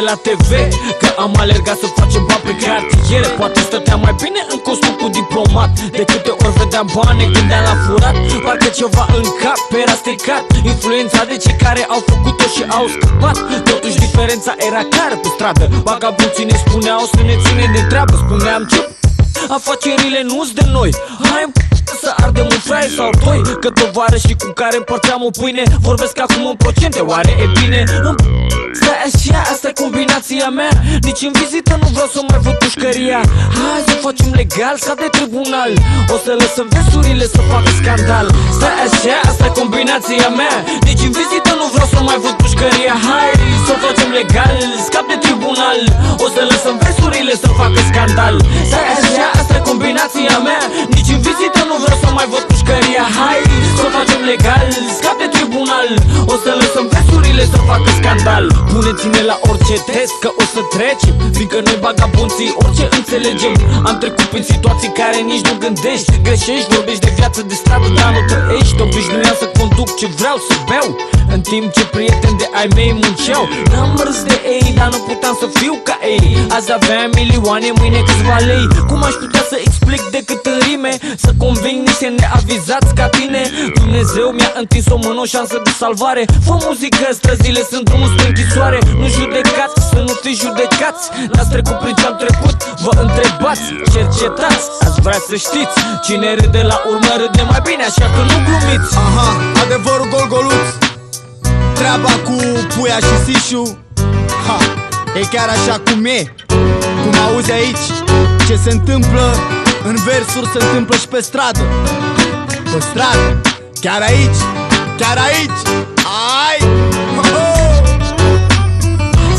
la TV, că am alergat să facem bani pe cartiere. Poate stăteam mai bine în costum cu diplomat. De câte ori vedeam bani ne gândeam la furat. Parcă ceva în cap era stricat, influența de cei care au făcut-o și au scăpat. Totuși diferența era clară pe stradă. Vagabunții ne spuneau să ne ținem de treabă. Spuneam ce afacerile nu-s de noi. Hai să ardem un fraier sau doi, că tovarășii cu care împărțeam o pâine vorbesc acum în procente, oare e bine? Stai așa, asta e combinația mea. Nici în vizită nu vreau să mai văd pușcăria. Hai să facem legal, ca de tribunal. O să lăsăm versurile să facă scandal. Stai așa, asta e combinația mea. Nici în vizită nu vreau să mai văd pușcăria. Hai să facem legal, scap de tribunal. O să lăsăm versurile să facă scandal. Stai așa, asta e combinația mea. Nici în vizită nu vreau să mai văd pușcăria. Hai să facem legal, scap de tribunal. O să lăsăm versurile să facă scandal. Puneți-ne la orice test că o să trecem, fiindcă noi vagabunții orice înțelegem. Am trecut prin situații care nici nu gândești. Greșești, vorbești de viață de stradă, dar nu trăiești. Obișnuiam să conduc ce vreau să beau, în timp ce prieteni de ai mei munceau. N-am râs de ei, dar nu puteam să fiu ca ei. Azi aveam milioane, mâine câțiva lei. Cum aș putea să explic decât în rime, să conving niște neavizați ca tine? Dumnezeu mi-a întins o mână, o șansă de salvare. Fă muzică, străzile sunt drumul spre închisoare. Nu judecați, să nu fiți judecați. N-ați trecut prin ce-am trecut, vă întrebați, cercetați. Ați vrea să știți, cine râde la urmă râde mai bine, așa că nu glumiți. Aha, adevărul golgoluț. Treaba cu Puia și Sișu, ha, e chiar așa cum e. Cum auzi aici, ce se întâmplă în versuri se întâmplă și pe stradă. Pe stradă, chiar aici, chiar aici. Ai!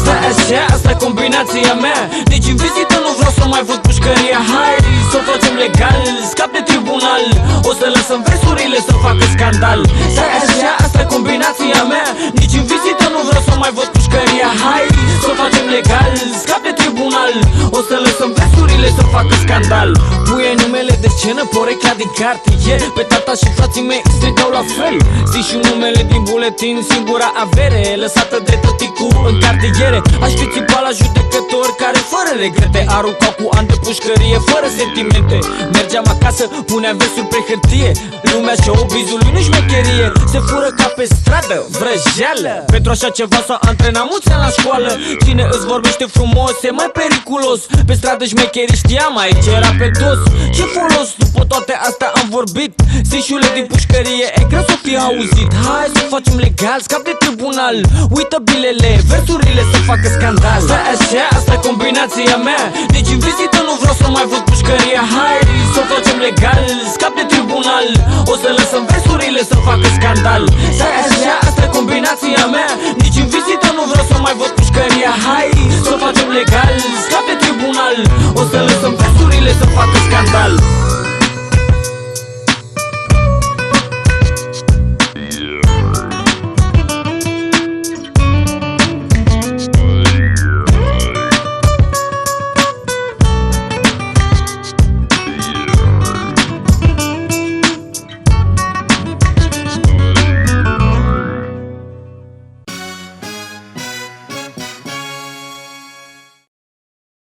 Stai așa, asta e combinația mea. Nici în vizită nu vreau să mai văd pușcăria. Hai să facem legal, scap de tribunal. O să lăsăm versurile să facă scandal. Stai așa, asta e combinația mea. Nici în vizită nu vreau să mai văd pușcăria. Hai să facem legal, scap de tribunal. O să lăsăm versurile să facă scandal. Puie numele de scenă, porecla din cartier. Pe tata și frații mei strigau la fel. Știi și numele din buletin, singura avere lăsată de tăticu în cartiere. Aș fi țipat la judecători care fără regrete aruncau cu ani de pușcărie, fără sentimente. Mergeam acasă, puneam versuri pe hârtie. Lumea showbizului nu șmecherie, se fură ca pe stradă, vrăjeală. Pentru așa ceva s-a antrenat mulți ani la școală. Cine îți vorbește frumos e mai periculos. Pe stradă șmecherii știam, aici era pe dos. Ce folos, după toate astea am vorbit. Sișule din pușcărie, e greu să fie auzit. Hai să facem legal, scap de tribunal. Uită bilele, versurile să facă scandal. Stai așa, asta e combinația mea. Nici în vizită nu vreau să mai văd pușcăria. Hai să facem legal, scap de tribunal. O să lăsăm versurile să facă scandal. Stai așa, asta e combinația mea. Nici în vizită nu vreau să mai văd pușcăria. Hai să facem legal, scap de tribunal. O să lăsăm versurile să facă scandal.